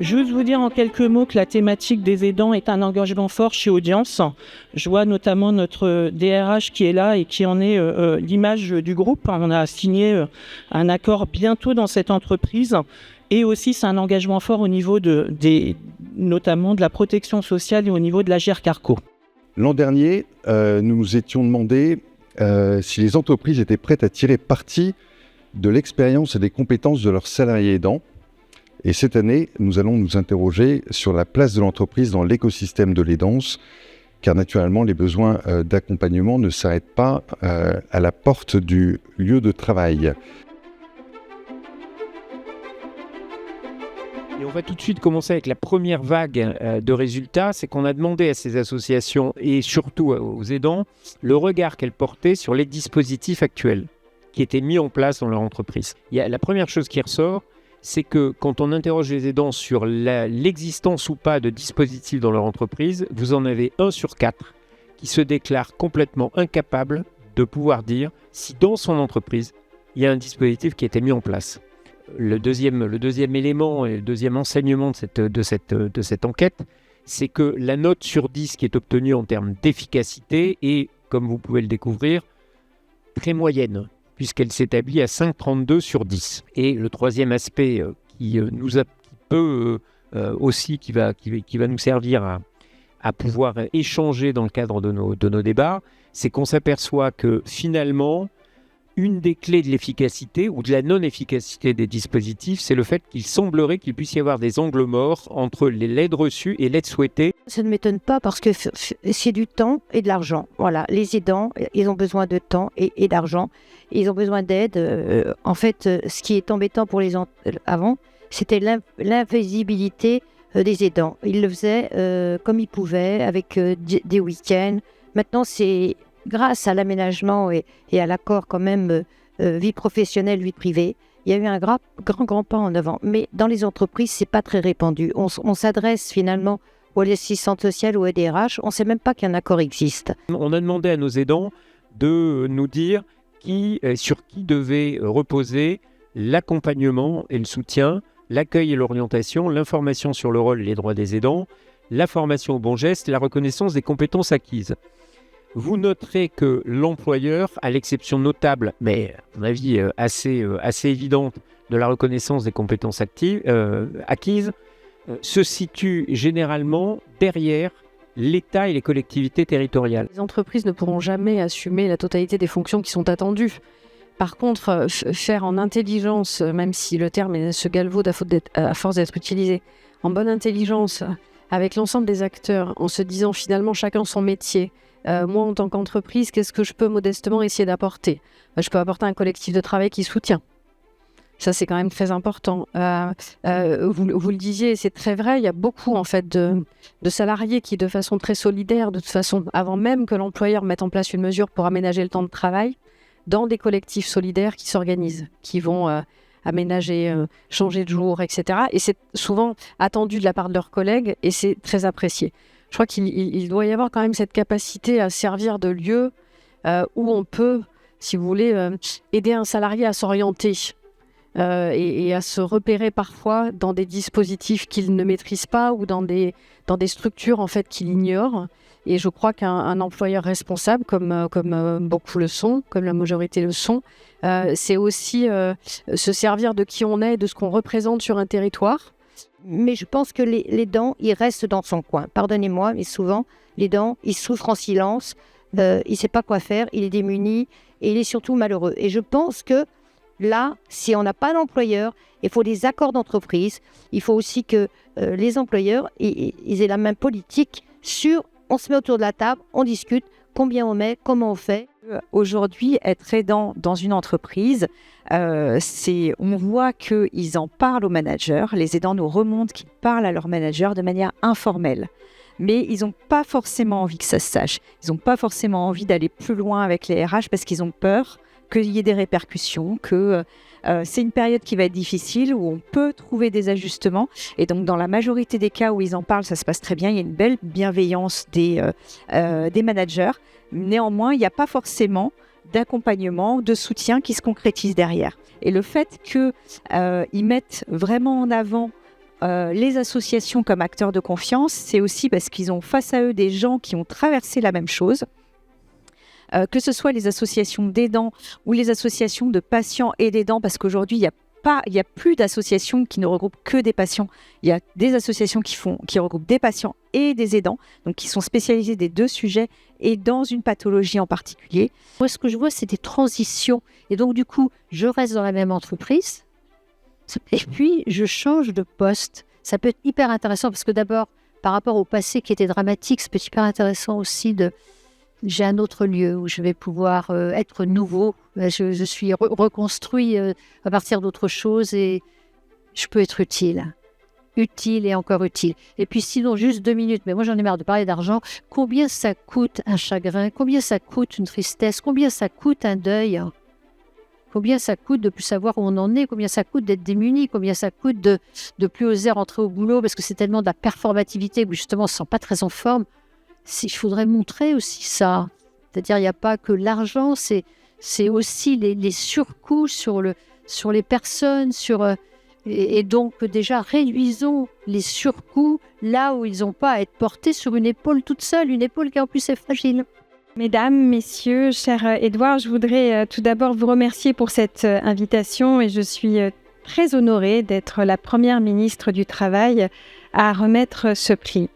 Juste vous dire en quelques mots que la thématique des aidants est un engagement fort chez Audience. Je vois notamment notre DRH qui est là et qui en est l'image du groupe. On a signé un accord bientôt dans cette entreprise. Et aussi, c'est un engagement fort au niveau notamment de la protection sociale et au niveau de la GER-Carco. L'an dernier, nous nous étions demandé si les entreprises étaient prêtes à tirer parti de l'expérience et des compétences de leurs salariés aidants. Et cette année, nous allons nous interroger sur la place de l'entreprise dans l'écosystème de l'aidance, car naturellement, les besoins d'accompagnement ne s'arrêtent pas à la porte du lieu de travail. Et on va tout de suite commencer avec la première vague de résultats. C'est qu'on a demandé à ces associations et surtout aux aidants le regard qu'elles portaient sur les dispositifs actuels qui étaient mis en place dans leur entreprise. La première chose qui ressort, c'est que quand on interroge les aidants sur l'existence ou pas de dispositifs dans leur entreprise, vous en avez 1 sur 4 qui se déclare complètement incapable de pouvoir dire si dans son entreprise, il y a un dispositif qui a été mis en place. Le deuxième élément et le deuxième enseignement de cette enquête, c'est que la note sur 10 qui est obtenue en termes d'efficacité est, comme vous pouvez le découvrir, très moyenne, puisqu'elle s'établit à 5,32 sur 10. Et le troisième aspect qui va nous servir à pouvoir échanger dans le cadre de nos débats, c'est qu'on s'aperçoit que finalement, une des clés de l'efficacité ou de la non-efficacité des dispositifs, c'est le fait qu'il semblerait qu'il puisse y avoir des angles morts entre l'aide reçue et l'aide souhaitée. Ça ne m'étonne pas parce que c'est du temps et de l'argent. Voilà, les aidants, ils ont besoin de temps et d'argent. Ils ont besoin d'aide. En fait, ce qui est embêtant pour les avant, c'était l'invisibilité des aidants. Ils le faisaient comme ils pouvaient, avec des week-ends. Maintenant, c'est grâce à l'aménagement et à l'accord quand même vie professionnelle, vie privée, il y a eu un grand pas en avant. Mais dans les entreprises, c'est pas très répandu. On s'adresse finalement aux assistantes sociales ou aux DRH, on ne sait même pas qu'un accord existe. On a demandé à nos aidants de nous dire sur qui devait reposer l'accompagnement et le soutien, l'accueil et l'orientation, l'information sur le rôle et les droits des aidants, la formation au bon geste et la reconnaissance des compétences acquises. Vous noterez que l'employeur, à l'exception notable, mais à mon avis assez évidente, de la reconnaissance des compétences acquises, se situe généralement derrière l'État et les collectivités territoriales. Les entreprises ne pourront jamais assumer la totalité des fonctions qui sont attendues. Par contre, faire en intelligence, même si le terme se galvaude à force d'être utilisé, en bonne intelligence, avec l'ensemble des acteurs, en se disant finalement chacun son métier, moi, en tant qu'entreprise, qu'est-ce que je peux modestement essayer d'apporter ? Je peux apporter un collectif de travail qui soutient. Ça, c'est quand même très important. Vous le disiez, c'est très vrai. Il y a beaucoup en fait de salariés qui, de façon très solidaire, de toute façon, avant même que l'employeur mette en place une mesure pour aménager le temps de travail, dans des collectifs solidaires qui s'organisent, qui vont aménager, changer de jour, etc. Et c'est souvent attendu de la part de leurs collègues et c'est très apprécié. Je crois qu'il doit y avoir quand même cette capacité à servir de lieu où on peut, si vous voulez, aider un salarié à s'orienter et à se repérer parfois dans des dispositifs qu'il ne maîtrise pas ou dans des structures en fait qu'il ignore. Et je crois qu'un employeur responsable, comme beaucoup le sont, comme la majorité le sont, c'est aussi se servir de qui on est et de ce qu'on représente sur un territoire. Mais je pense que l'aidant, il reste dans son coin. Pardonnez-moi, mais souvent, l'aidant, il souffre en silence, il ne sait pas quoi faire, il est démuni et il est surtout malheureux. Et je pense que là, si on n'a pas d'employeur, il faut des accords d'entreprise. Il faut aussi que les employeurs ils aient la main politique sur on se met autour de la table, on discute, combien on met, comment on fait. Aujourd'hui, être aidant dans une entreprise, on voit qu'ils en parlent aux managers. Les aidants nous remontent qu'ils parlent à leurs managers de manière informelle. Mais ils n'ont pas forcément envie que ça se sache. Ils n'ont pas forcément envie d'aller plus loin avec les RH parce qu'ils ont peur qu'il y ait des répercussions, que c'est une période qui va être difficile, où on peut trouver des ajustements. Et donc, dans la majorité des cas où ils en parlent, ça se passe très bien. Il y a une belle bienveillance des managers. Néanmoins, il n'y a pas forcément d'accompagnement, de soutien qui se concrétise derrière. Et le fait qu'ils mettent vraiment en avant les associations comme acteurs de confiance, c'est aussi parce qu'ils ont face à eux des gens qui ont traversé la même chose. Que ce soit les associations d'aidants ou les associations de patients et d'aidants, parce qu'aujourd'hui, il y a plus d'associations qui ne regroupent que des patients. Il y a des associations qui regroupent des patients et des aidants, donc qui sont spécialisés des deux sujets et dans une pathologie en particulier. Moi, ce que je vois, c'est des transitions. Et donc, du coup, je reste dans la même entreprise et puis je change de poste. Ça peut être hyper intéressant parce que d'abord, par rapport au passé qui était dramatique, ça peut être hyper intéressant aussi j'ai un autre lieu où je vais pouvoir être nouveau. Je suis reconstruit à partir d'autre chose et je peux être utile et encore utile. Et puis sinon, juste 2 minutes, mais moi j'en ai marre de parler d'argent. Combien ça coûte un chagrin? Combien ça coûte une tristesse? Combien ça coûte un deuil? Combien ça coûte de plus savoir où on en est? Combien ça coûte d'être démuni? Combien ça coûte de plus oser rentrer au boulot parce que c'est tellement de la performativité où justement on ne se sent pas très en forme? Il faudrait montrer aussi ça. C'est-à-dire, il n'y a pas que l'argent, c'est aussi les surcoûts sur les personnes, et donc déjà réduisons les surcoûts là où ils n'ont pas à être portés sur une épaule toute seule, une épaule qui en plus est fragile. Mesdames, messieurs, cher Édouard, je voudrais tout d'abord vous remercier pour cette invitation et je suis très honorée d'être la première ministre du Travail à remettre ce prix.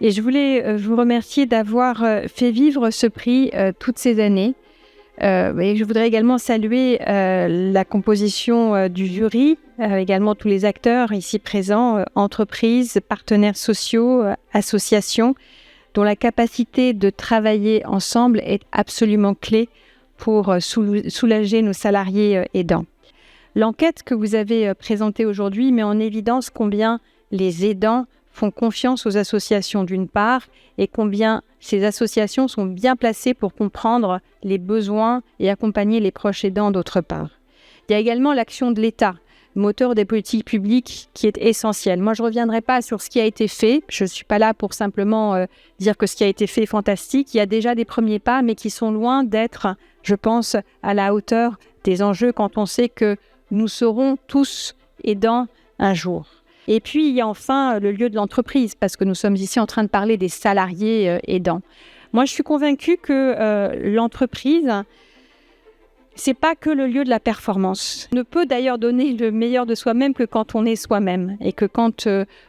Et je voulais vous remercier d'avoir fait vivre ce prix toutes ces années. Et je voudrais également saluer la composition du jury, également tous les acteurs ici présents, entreprises, partenaires sociaux, associations, dont la capacité de travailler ensemble est absolument clé pour soulager nos salariés aidants. L'enquête que vous avez présentée aujourd'hui met en évidence combien les aidants font confiance aux associations d'une part et combien ces associations sont bien placées pour comprendre les besoins et accompagner les proches aidants d'autre part. Il y a également l'action de l'État, moteur des politiques publiques qui est essentielle. Moi, je ne reviendrai pas sur ce qui a été fait. Je ne suis pas là pour simplement dire que ce qui a été fait est fantastique. Il y a déjà des premiers pas, mais qui sont loin d'être, je pense, à la hauteur des enjeux quand on sait que nous serons tous aidants un jour. Et puis, il y a enfin le lieu de l'entreprise, parce que nous sommes ici en train de parler des salariés aidants. Moi, je suis convaincue que l'entreprise, c'est pas que le lieu de la performance. On ne peut d'ailleurs donner le meilleur de soi-même que quand on est soi-même. Et que quand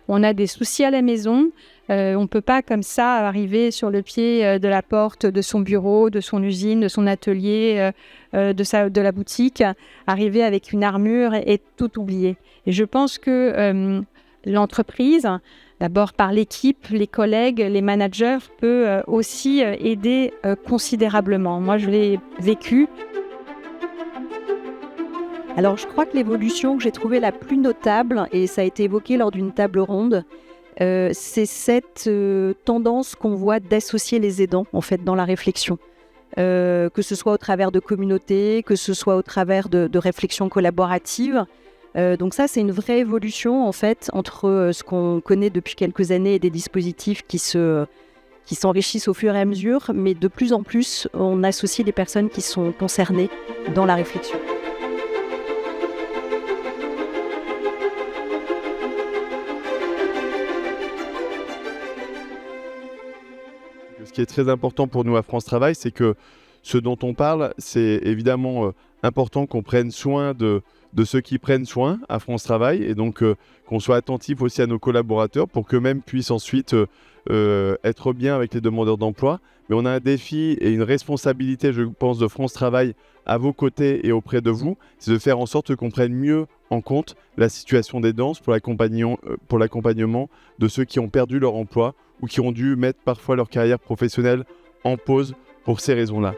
on a des soucis à la maison, on ne peut pas comme ça arriver sur le pied de la porte de son bureau, de son usine, de son atelier, de la boutique, arriver avec une armure et tout oublier. Et je pense que l'entreprise, d'abord par l'équipe, les collègues, les managers, peut aussi aider considérablement. Moi, je l'ai vécu. Alors, je crois que l'évolution que j'ai trouvée la plus notable, et ça a été évoqué lors d'une table ronde, c'est cette tendance qu'on voit d'associer les aidants en fait dans la réflexion, que ce soit au travers de communautés, que ce soit au travers de réflexions collaboratives. Donc ça, c'est une vraie évolution en fait entre ce qu'on connaît depuis quelques années et des dispositifs qui s'enrichissent au fur et à mesure, mais de plus en plus, on associe les personnes qui sont concernées dans la réflexion. Ce qui est très important pour nous à France Travail, c'est que ce dont on parle, c'est évidemment important qu'on prenne soin de ceux qui prennent soin à France Travail et donc qu'on soit attentif aussi à nos collaborateurs pour qu'eux-mêmes puissent ensuite être bien avec les demandeurs d'emploi. Mais on a un défi et une responsabilité, je pense, de France Travail à vos côtés et auprès de vous, c'est de faire en sorte qu'on prenne mieux en compte la situation des aidants pour l'accompagnement de ceux qui ont perdu leur emploi ou qui ont dû mettre parfois leur carrière professionnelle en pause pour ces raisons-là.